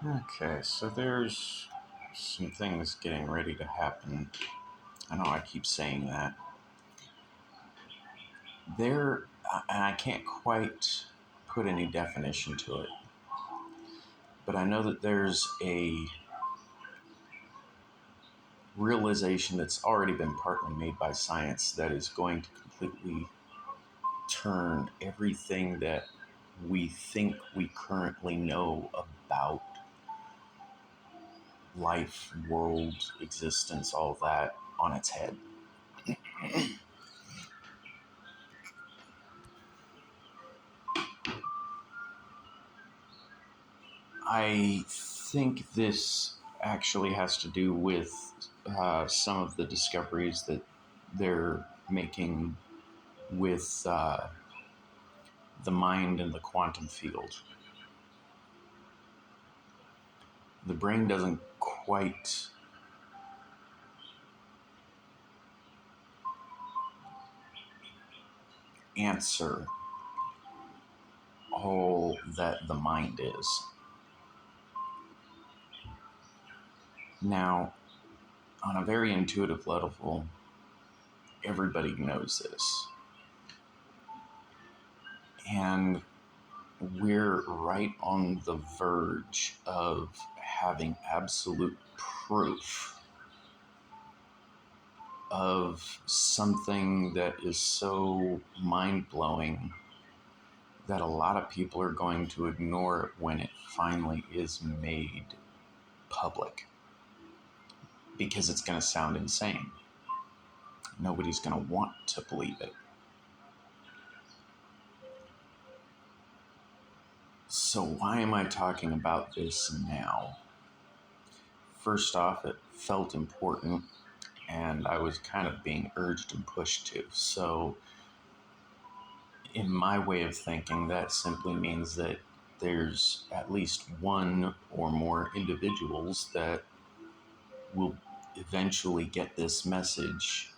Okay, so there's some things getting ready to happen. I know I keep saying that. And I can't quite put any definition to it, but I know that there's a realization that's already been partly made by science that is going to completely turn everything that we think we currently know about life, world, existence, all that on its head. I think this actually has to do with some of the discoveries that they're making with the mind and the quantum field. The brain doesn't quite answer all that the mind is. Now, on a very intuitive level, everybody knows this. And we're right on the verge of having absolute proof of something that is so mind-blowing that a lot of people are going to ignore it when it finally is made public, because it's going to sound insane. Nobody's going to want to believe it. So why am I talking about this now? First off, it felt important, and I was kind of being urged and pushed to. So in my way of thinking, that simply means that there's at least one or more individuals that will eventually get this message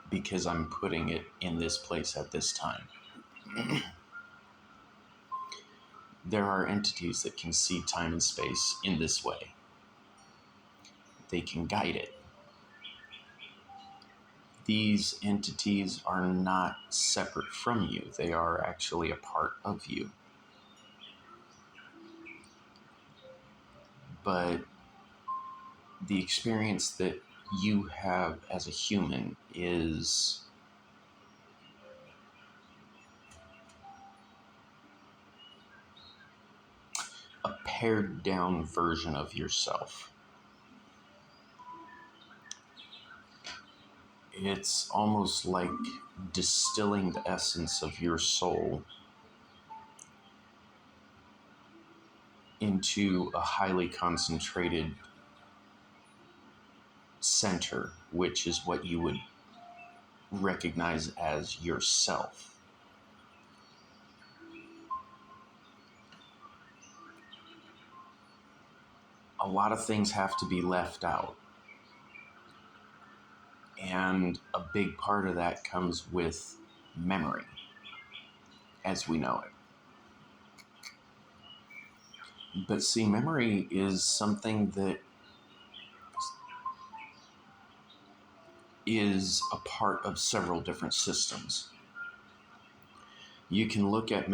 because I'm putting it in this place at this time. There are entities that can see time and space in this way. They can guide it. These entities are not separate from you. They are actually a part of you. But the experience that you have as a human is a pared down version of yourself. It's almost like distilling the essence of your soul into a highly concentrated center, which is what you would recognize as yourself. A lot of things have to be left out. And a big part of that comes with memory, as we know it. But see, memory is something that is a part of several different systems. You can look at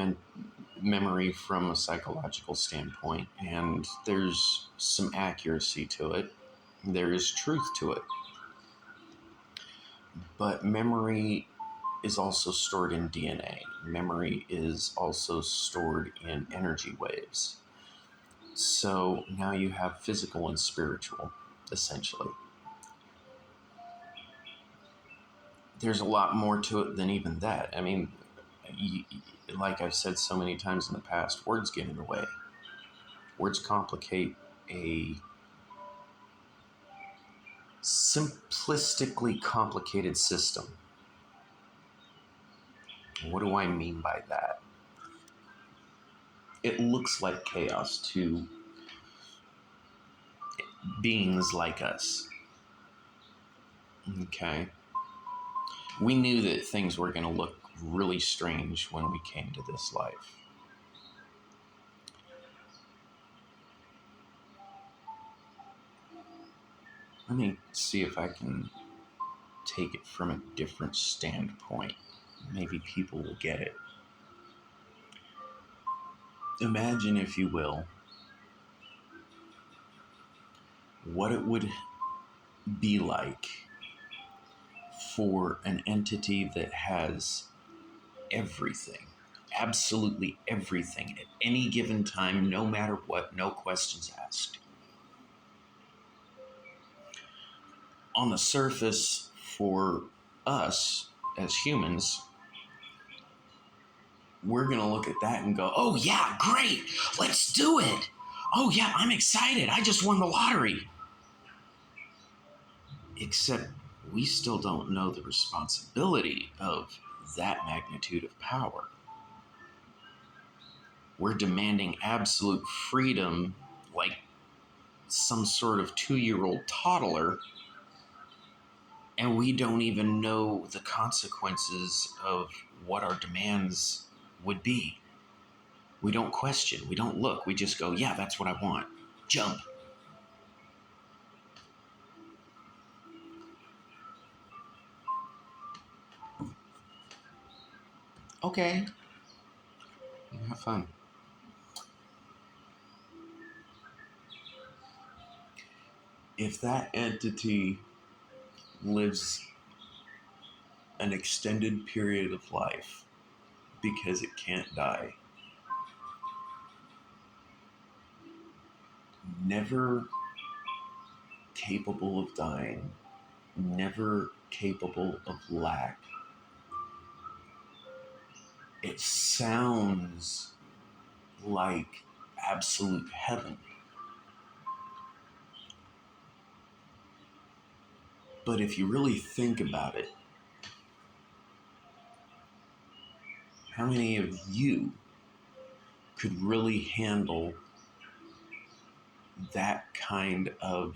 memory from a psychological standpoint, and there's some accuracy to it. There is truth to it. But memory is also stored in DNA. Memory is also stored in energy waves. So now you have physical and spiritual, essentially. There's a lot more to it than even that. I mean, like I've said so many times in the past, words get in the way. Words complicate a simplistically complicated system. What do I mean by that? It looks like chaos to beings like us. Okay. We knew that things were going to look really strange when we came to this life. Let me see if I can take it from a different standpoint. Maybe people will get it. Imagine, if you will, what it would be like for an entity that has everything, absolutely everything at any given time, no matter what, no questions asked. On the surface, for us as humans, we're going to look at that and go, oh, yeah, great, let's do it. Oh, yeah, I'm excited. I just won the lottery. Except we still don't know the responsibility of that magnitude of power. We're demanding absolute freedom like some sort of 2-year-old toddler, and we don't even know the consequences of what our demands would be. We don't question, we don't look, we just go, yeah, that's what I want. Jump. Okay. Have fun. If that entity lives an extended period of life because it can't die, never capable of dying, never capable of lack, it sounds like absolute heaven. But if you really think about it, how many of you could really handle that kind of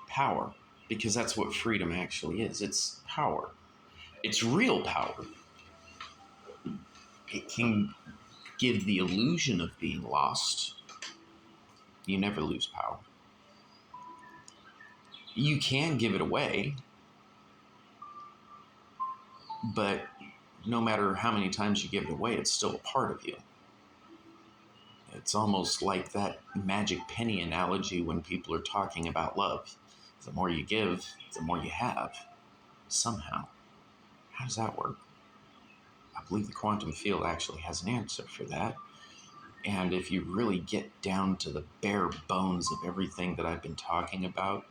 power? Because that's what freedom actually is. It's power. It's real power. It can give the illusion of being lost. You never lose power. You can give it away, but no matter how many times you give it away, it's still a part of you. It's almost like that magic penny analogy when people are talking about love. The more you give, the more you have. Somehow. How does that work? I believe the quantum field actually has an answer for that. And if you really get down to the bare bones of everything that I've been talking about,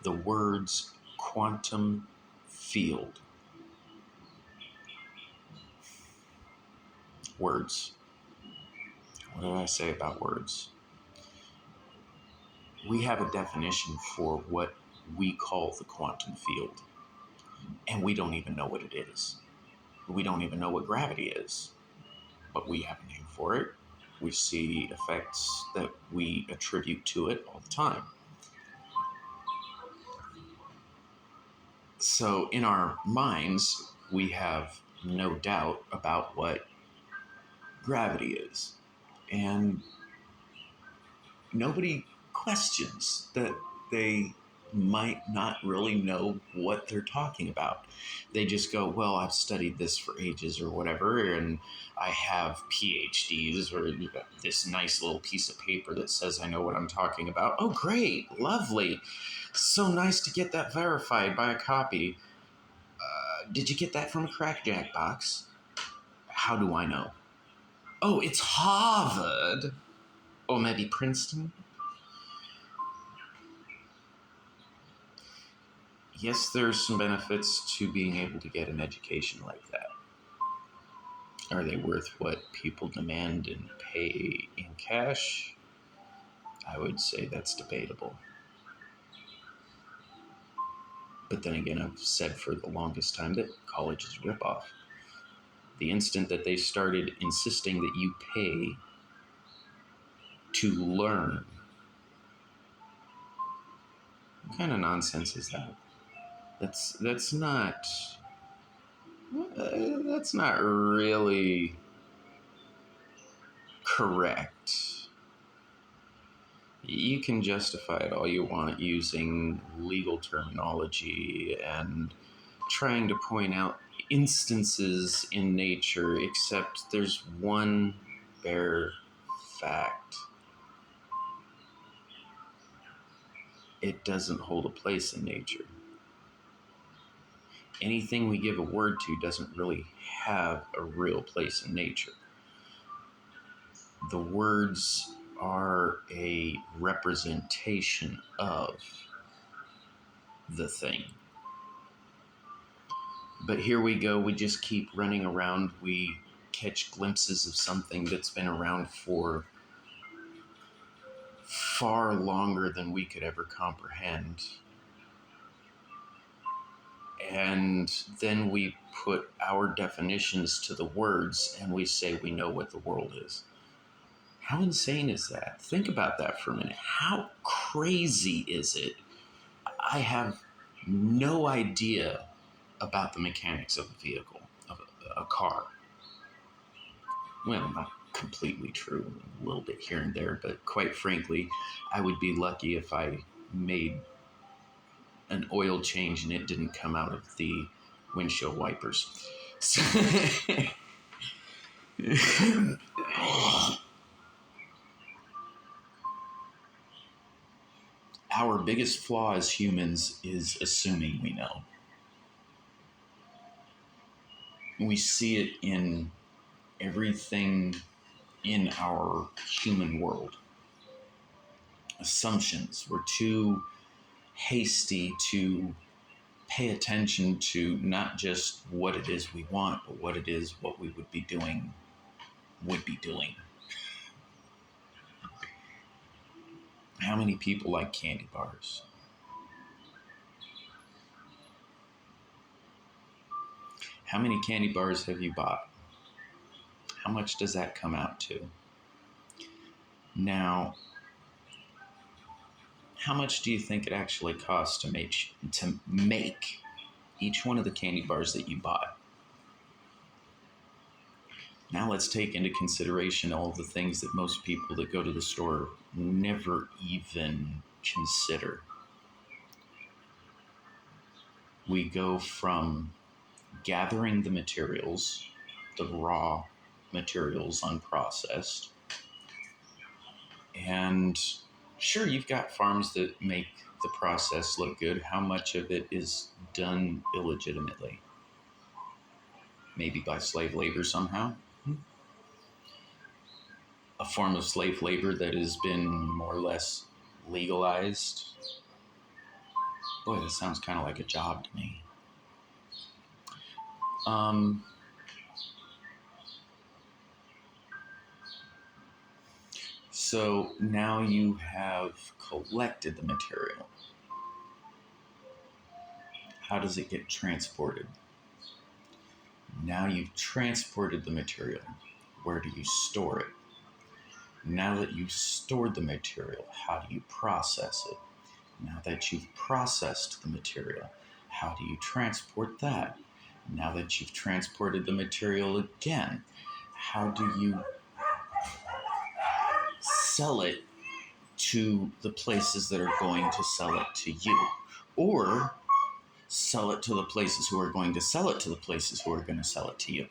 the words quantum field. Words. What did I say about words? We have a definition for what we call the quantum field, and we don't even know what it is. We don't even know what gravity is, but we have a name for it. We see effects that we attribute to it all the time. So in our minds, we have no doubt about what gravity is. And nobody questions that they might not really know what they're talking about. They just go, well, I've studied this for ages or whatever, and I have PhDs or this nice little piece of paper that says I know what I'm talking about. Oh, great, lovely. So nice to get that verified by a copy. Did you get that from a crackjack box? How do I know? Oh, it's Harvard. Or maybe Princeton. Yes, there's some benefits to being able to get an education like that. Are they worth what people demand and pay in cash? I would say that's debatable. But then again, I've said for the longest time that college is a ripoff. The instant that they started insisting that you pay to learn, what kind of nonsense is that? That's not really correct. You can justify it all you want using legal terminology and trying to point out instances in nature, except there's one bare fact: it doesn't hold a place in nature. Anything we give a word to doesn't really have a real place in nature. The words are a representation of the thing. But here we go, we just keep running around. We catch glimpses of something that's been around for far longer than we could ever comprehend. And then we put our definitions to the words and we say we know what the world is. How insane is that? Think about that for a minute. How crazy is it? I have no idea about the mechanics of a vehicle, of a car. Well, not completely true, a little bit here and there, but quite frankly, I would be lucky if I made an oil change and it didn't come out of the windshield wipers. So our biggest flaw as humans is assuming we know. We see it in everything in our human world. Assumptions. We're too hasty to pay attention to not just what it is we want, but what it is what we would be doing. How many people like candy bars? How many candy bars have you bought? How much does that come out to? Now, how much do you think it actually costs to make each one of the candy bars that you bought? Now let's take into consideration all the things that most people that go to the store never even consider. We go from gathering the materials, the raw materials unprocessed, and sure, you've got farms that make the process look good. How much of it is done illegitimately? Maybe by slave labor somehow. A form of slave labor that has been more or less legalized. Boy, that sounds kind of like a job to me. So now you have collected the material. How does it get transported? Now you've transported the material. Where do you store it? Now that you've stored the material, how do you process it? Now that you've processed the material, how do you transport that? Now that you've transported the material again, how do you sell it to the places that are going to sell it to you? Or sell it to the places who are going to sell it to the places who are going to sell it to you?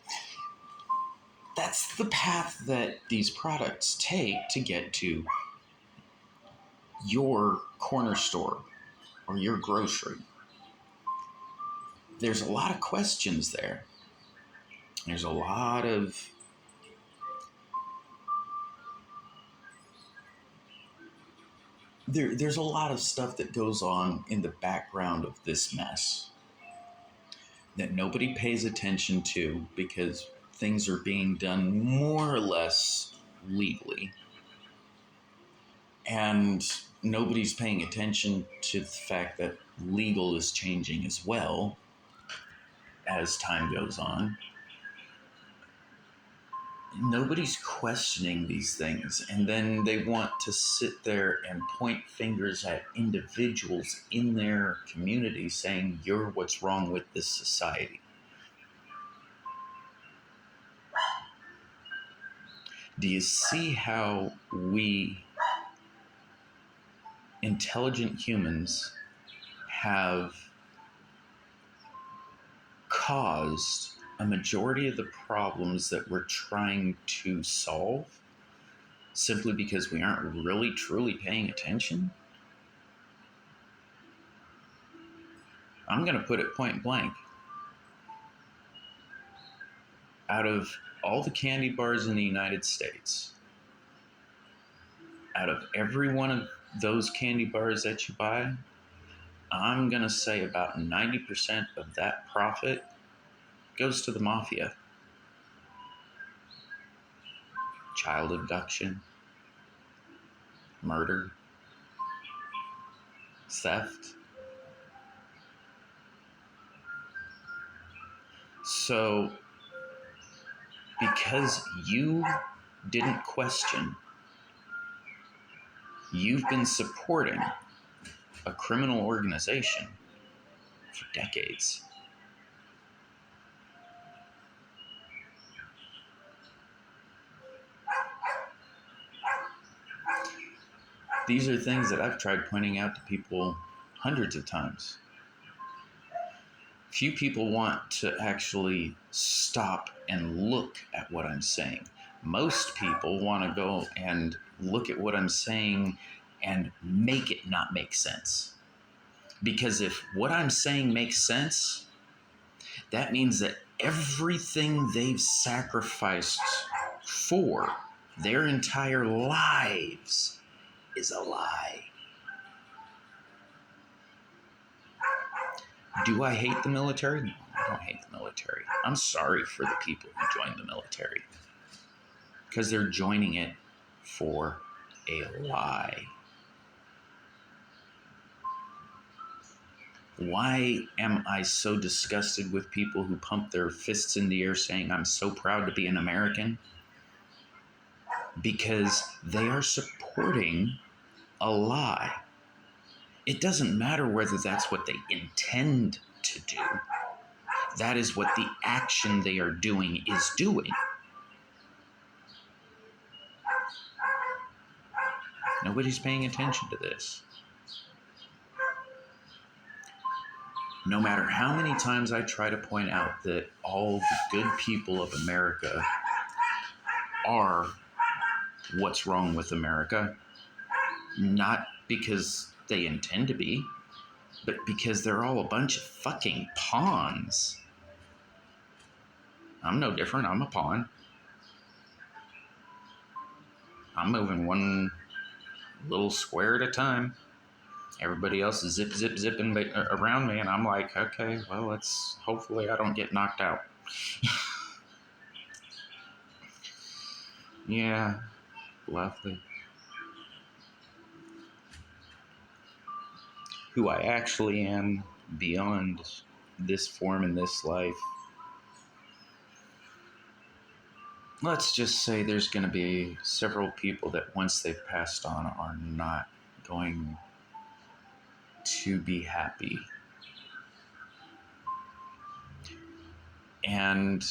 That's the path that these products take to get to your corner store or your grocery. There's a lot of questions there. There's a lot of there's a lot of stuff that goes on in the background of this mess that nobody pays attention to because things are being done more or less legally. And nobody's paying attention to the fact that legal is changing as well as time goes on. Nobody's questioning these things, and then they want to sit there and point fingers at individuals in their community saying, you're what's wrong with this society. Do you see how we intelligent humans have caused a majority of the problems that we're trying to solve simply because we aren't really truly paying attention? I'm going to put it point blank. Out of all the candy bars in the United States, out of every one of those candy bars that you buy, I'm going to say about 90% of that profit goes to the mafia. Child abduction, murder, theft. So, because you didn't question, you've been supporting a criminal organization for decades. These are things that I've tried pointing out to people hundreds of times. Few people want to actually stop and look at what I'm saying. Most people want to go and look at what I'm saying and make it not make sense. Because if what I'm saying makes sense, that means that everything they've sacrificed for their entire lives is a lie. Do I hate the military? No, I don't hate the military. I'm sorry for the people who joined the military, because they're joining it for a lie. Why am I so disgusted with people who pump their fists in the air saying, I'm so proud to be an American? Because they are supporting a lie. It doesn't matter whether that's what they intend to do. That is what the action they are doing is doing. Nobody's paying attention to this. No matter how many times I try to point out that all the good people of America are what's wrong with America, not because they intend to be, but because they're all a bunch of fucking pawns. I'm no different. I'm a pawn. I'm moving one little square at a time. Everybody else is zipping around me, and I'm like, okay, well, hopefully I don't get knocked out. Yeah, lovely. Who I actually am beyond this form in this life. Let's just say there's going to be several people that once they've passed on are not going to be happy. And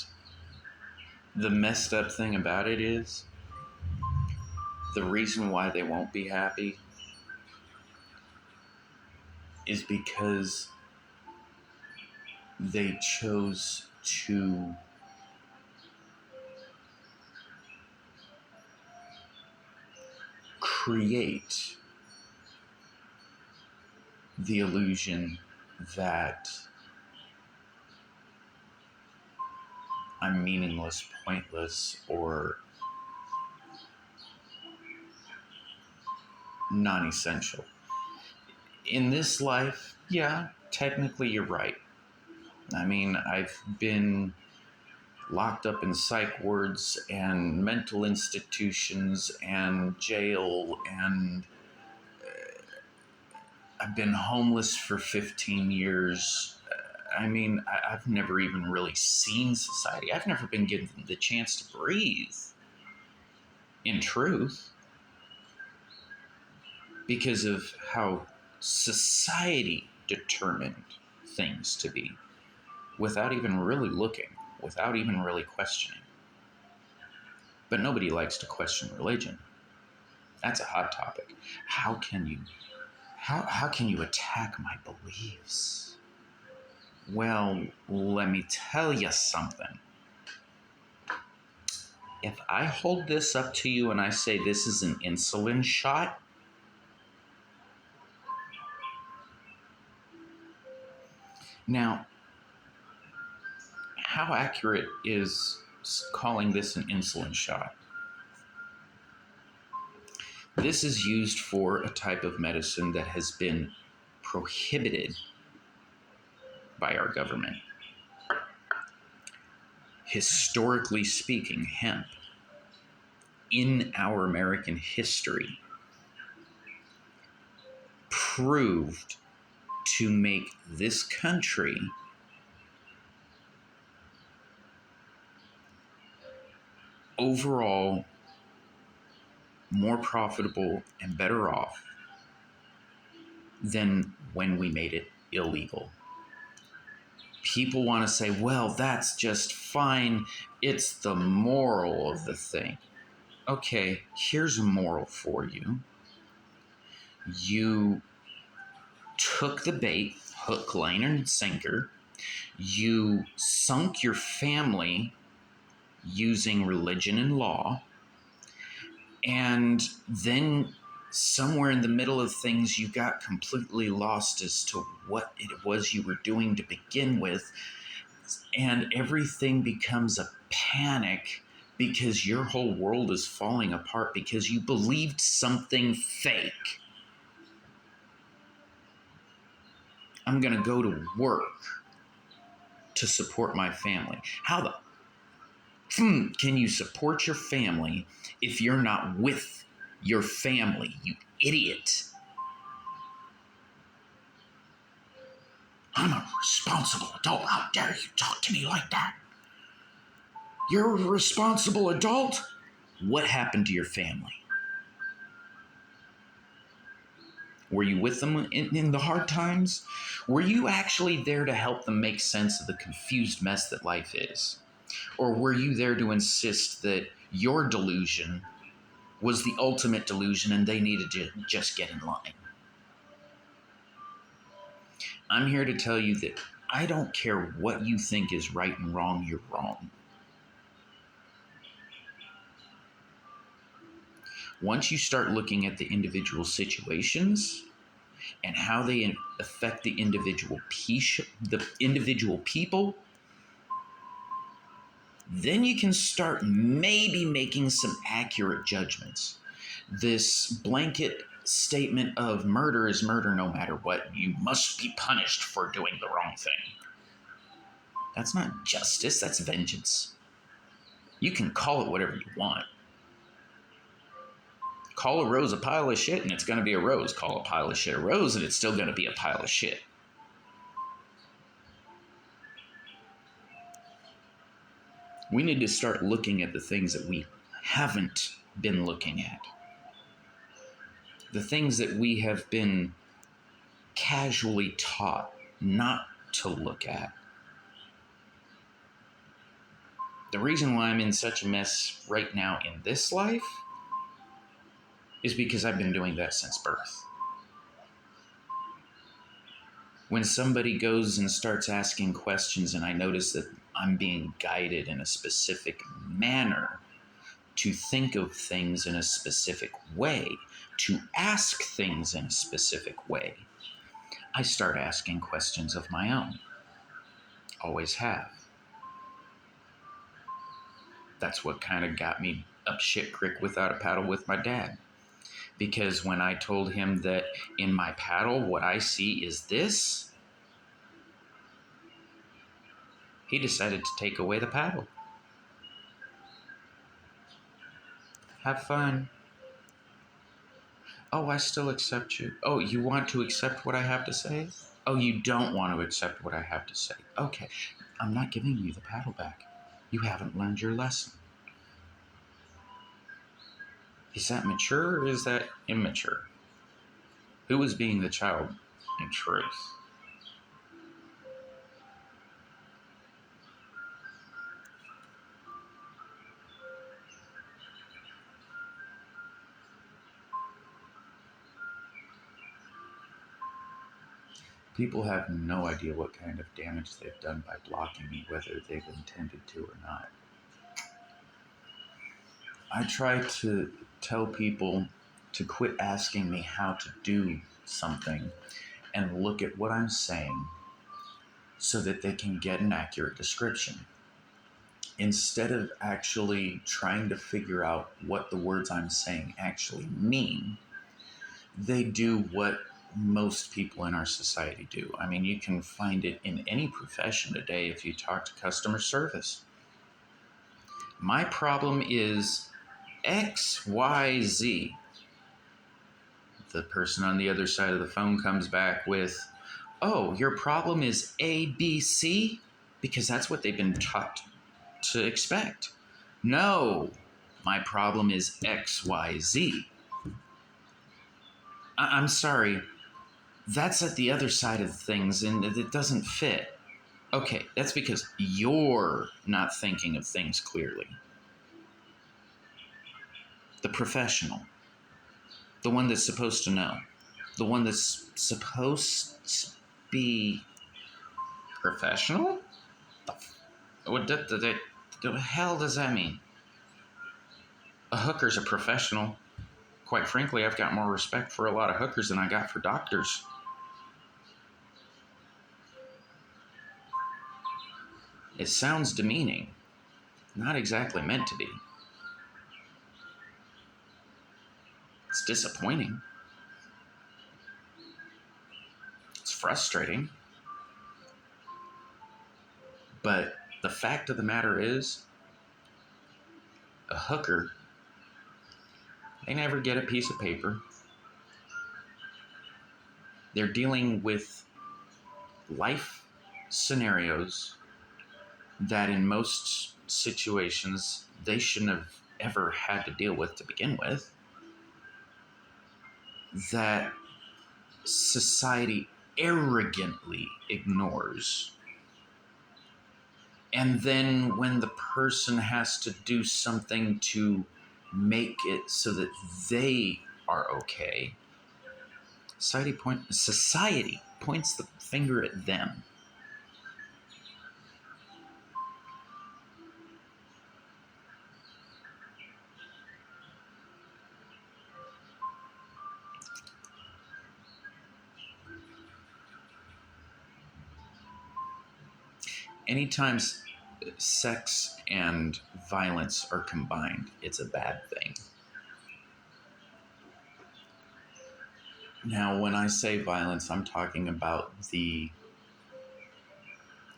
the messed up thing about it is, the reason why they won't be happy is because they chose to create the illusion that I'm meaningless, pointless, or non-essential. In this life, yeah, technically you're right. I mean, I've been locked up in psych wards and mental institutions and jail, and I've been homeless for 15 years. I mean, I've never even really seen society. I've never been given the chance to breathe, in truth, because of how society determined things to be, without even really looking, without even really questioning. But nobody likes to question religion. That's a hot topic. How can you How can you attack my beliefs? Well, let me tell you something. If I hold this up to you and I say this is an insulin shot, now, how accurate is calling this an insulin shot? This is used for a type of medicine that has been prohibited by our government. Historically speaking, hemp in our American history proved to make this country overall more profitable and better off than when we made it illegal. People want to say, well, that's just fine. It's the moral of the thing. Okay, here's a moral for you. You took the bait, hook, line, and sinker. You sunk your family using religion and law. And then somewhere in the middle of things, you got completely lost as to what it was you were doing to begin with. And everything becomes a panic because your whole world is falling apart because you believed something fake. I'm going to go to work to support my family. How the can you support your family if you're not with your family, you idiot? I'm a responsible adult. How dare you talk to me like that? You're a responsible adult? What happened to your family? Were you with them in the hard times? Were you actually there to help them make sense of the confused mess that life is? Or were you there to insist that your delusion was the ultimate delusion and they needed to just get in line? I'm here to tell you that I don't care what you think is right and wrong, you're wrong. Once you start looking at the individual situations and how they affect the individual people, then you can start maybe making some accurate judgments. This blanket statement of murder is murder no matter what, you must be punished for doing the wrong thing. That's not justice, that's vengeance. You can call it whatever you want. Call a rose a pile of shit and it's going to be a rose. Call a pile of shit a rose and it's still going to be a pile of shit. We need to start looking at the things that we haven't been looking at. The things that we have been casually taught not to look at. The reason why I'm in such a mess right now in this life is because I've been doing that since birth. When somebody goes and starts asking questions and I notice that I'm being guided in a specific manner to think of things in a specific way, to ask things in a specific way, I start asking questions of my own. Always have. That's what kind of got me up shit creek without a paddle with my dad. Because when I told him that in my paddle, what I see is this, he decided to take away the paddle. Have fun. Oh, I still accept you. Oh, you want to accept what I have to say? Oh, you don't want to accept what I have to say. Okay, I'm not giving you the paddle back. You haven't learned your lesson. Is that mature or is that immature? Who is being the child in truth? People have no idea what kind of damage they've done by blocking me, whether they've intended to or not. I try to tell people to quit asking me how to do something and look at what I'm saying so that they can get an accurate description. Instead of actually trying to figure out what the words I'm saying actually mean, they do what most people in our society do. I mean, you can find it in any profession today if you talk to customer service. My problem is XYZ. The person on the other side of the phone comes back with, "Oh, your problem is ABC?" Because that's what they've been taught to expect. "No, my problem is XYZ." I'm sorry, that's at the other side of things and it doesn't fit. Okay, that's because you're not thinking of things clearly. The professional, the one that's supposed to know, the one that's supposed to be professional? What the hell does that mean? A hooker's a professional. Quite frankly, I've got more respect for a lot of hookers than I got for doctors. It sounds demeaning. Not exactly meant to be. It's disappointing. It's frustrating. But the fact of the matter is, a hooker, they never get a piece of paper. They're dealing with life scenarios that in most situations they shouldn't have ever had to deal with to begin with, that society arrogantly ignores. And then when the person has to do something to make it so that they are okay, society points the finger at them. Anytime sex and violence are combined, it's a bad thing. Now, when I say violence, I'm talking about the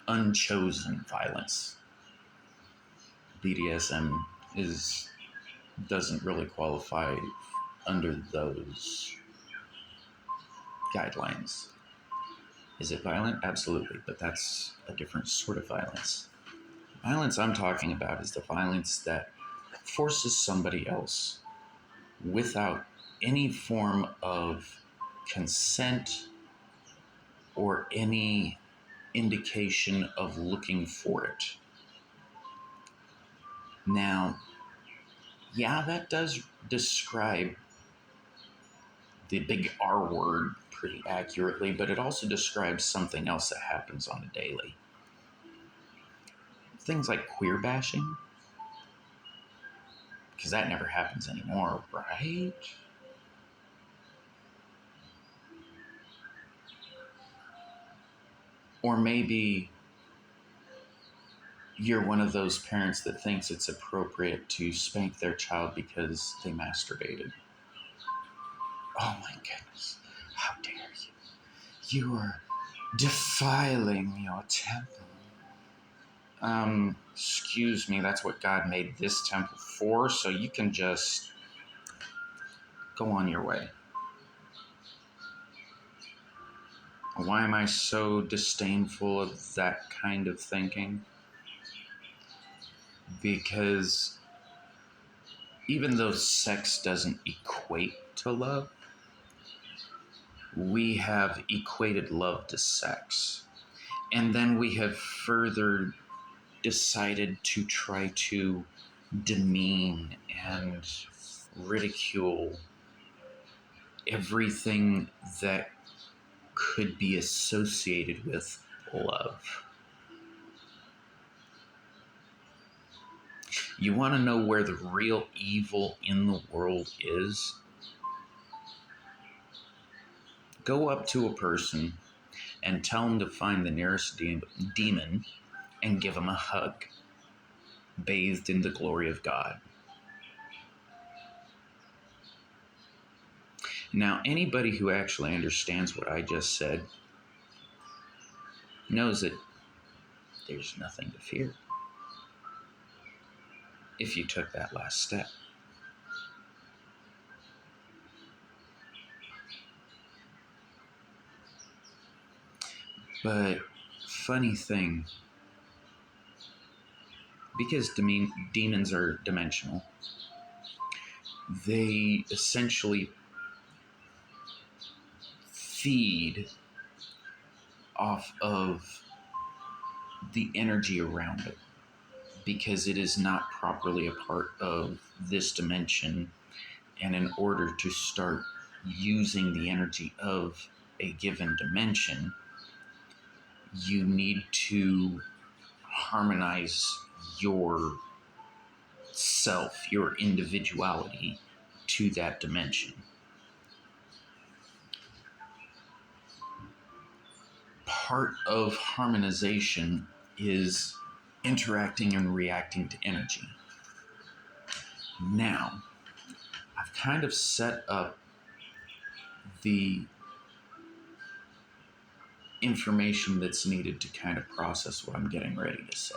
unchosen violence. BDSM doesn't really qualify under those guidelines. Is it violent? Absolutely, but that's a different sort of violence. Violence I'm talking about is the violence that forces somebody else without any form of consent or any indication of looking for it. Now, yeah, that does describe the big R word pretty accurately, but it also describes something else that happens on a daily. Things like queer bashing, because that never happens anymore, right? Or maybe you're one of those parents that thinks it's appropriate to spank their child because they masturbated. Oh my goodness, how dare you! You are defiling your temple. Excuse me, that's what God made this temple for, so you can just go on your way. Why am I so disdainful of that kind of thinking? Because even though sex doesn't equate to love, we have equated love to sex. And then we have further decided to try to demean and ridicule everything that could be associated with love. You want to know where the real evil in the world is? Go up to a person and tell them to find the nearest demon and give them a hug, bathed in the glory of God. Now, anybody who actually understands what I just said knows that there's nothing to fear if you took that last step. But funny thing, because demons are dimensional, they essentially feed off of the energy around it, because it is not properly a part of this dimension. And in order to start using the energy of a given dimension, you need to harmonize your self, your individuality, to that dimension. Part of harmonization is interacting and reacting to energy. Now, I've kind of set up the information that's needed to kind of process what I'm getting ready to say.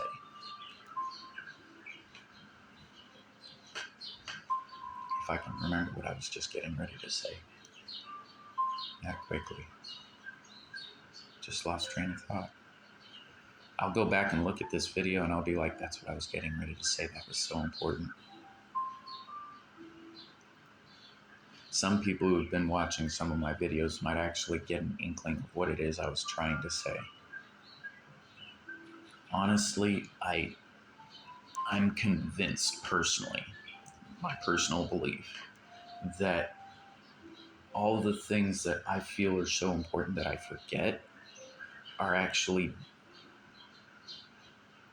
If I can remember what I was just getting ready to say that quickly. Just lost train of thought. I'll go back and look at this video and I'll be like, that's what I was getting ready to say. That was so important. Some people who have been watching some of my videos might actually get an inkling of what it is I was trying to say. Honestly, I'm convinced personally, my personal belief, that all the things that I feel are so important that I forget are actually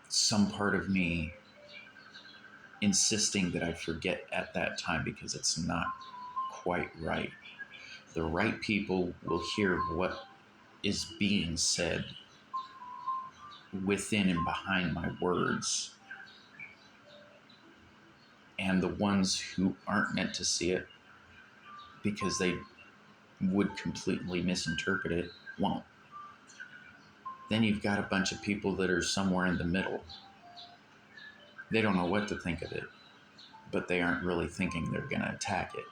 some part of me insisting that I forget at that time because it's not quite right. The right people will hear what is being said within and behind my words. And the ones who aren't meant to see it because they would completely misinterpret it won't. Then you've got a bunch of people that are somewhere in the middle. They don't know what to think of it, but they aren't really thinking they're going to attack it.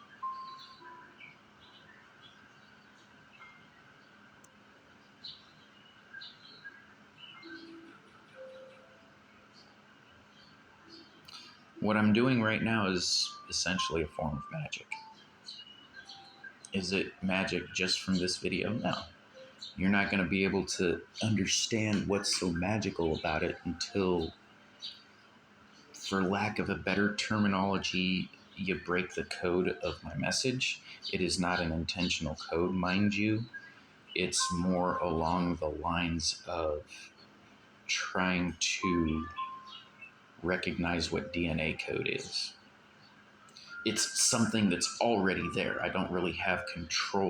What I'm doing right now is essentially a form of magic. Is it magic just from this video? No. You're not going to be able to understand what's so magical about it until, for lack of a better terminology, you break the code of my message. It is not an intentional code, mind you. It's more along the lines of trying to recognize what DNA code is. It's something that's already there. I don't really have control